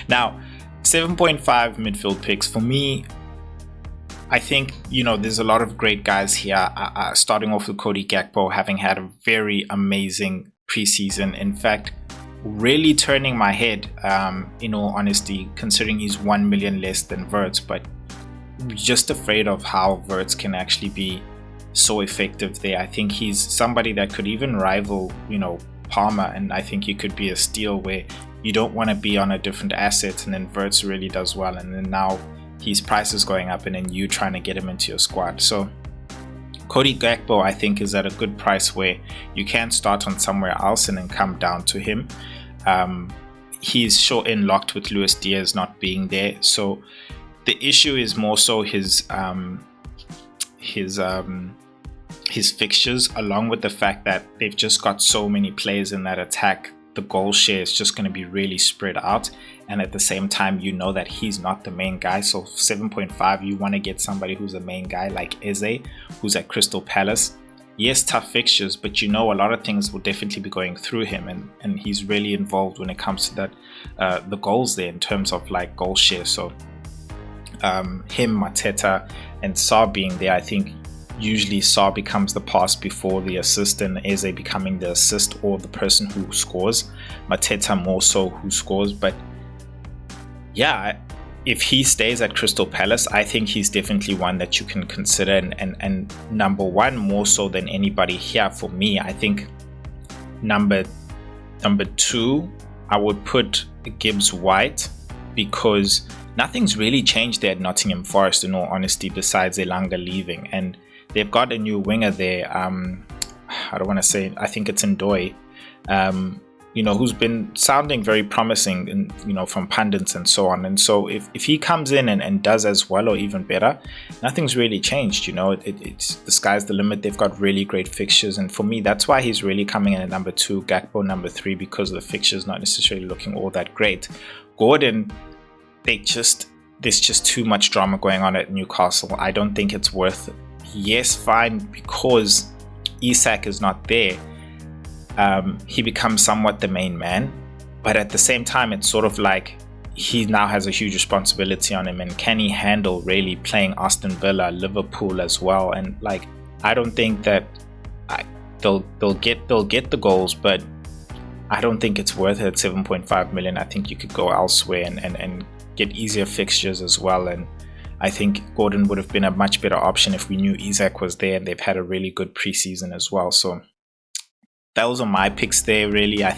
Now, 7.5 midfield picks for me. I think, there's a lot of great guys here, starting off with Cody Gakpo having had a very amazing preseason. In fact, really turning my head, in all honesty, considering he's 1 million less than Wirtz, but just afraid of how Wirtz can actually be so effective there. I think he's somebody that could even rival, Palmer, and I think he could be a steal where you don't want to be on a different asset, and then Wirtz really does well, and then now his price is going up and then you trying to get him into your squad. So Cody Gakpo, I think, is at a good price where you can start on somewhere else and then come down to him. He's short in locked with Luis Diaz not being there, so the issue is more so his fixtures, along with the fact that they've just got so many players in that attack. The goal share is just going to be really spread out, and at the same time, that he's not the main guy. So 7.5, you want to get somebody who's the main guy, like Eze, who's at Crystal Palace. Yes, tough fixtures, but a lot of things will definitely be going through him, and he's really involved when it comes to that, the goals there in terms of like goal share. So him, Mateta, and Sarr being there, I think usually Sarr becomes the pass before the assist, and Eze becoming the assist or the person who scores. Mateta more so who scores. But yeah, if he stays at Crystal Palace, I think he's definitely one that you can consider, and number one more so than anybody here for me. I think number two, I would put Gibbs White, because nothing's really changed there at Nottingham Forest, in all honesty, besides Elanga leaving, and they've got a new winger there. I don't want to say, I think it's Ndoye, who's been sounding very promising, and from pundits and so on. And so if he comes in and does as well or even better, nothing's really changed. It's the sky's the limit. They've got really great fixtures, and for me, that's why he's really coming in at number 2, Gakpo number 3, because the fixtures not necessarily looking all that great. Gordon, there's just too much drama going on at Newcastle. I don't think it's worth it. Yes, fine, because Isak is not there, he becomes somewhat the main man, but at the same time, it's sort of like he now has a huge responsibility on him, and can he handle really playing Aston Villa, Liverpool as well? And like, I don't think that they'll get the goals, but I don't think it's worth it at 7.5 million. I think you could go elsewhere and get easier fixtures as well. And I think Gordon would have been a much better option if we knew Isak was there, and they've had a really good preseason as well. So those are my picks there, really.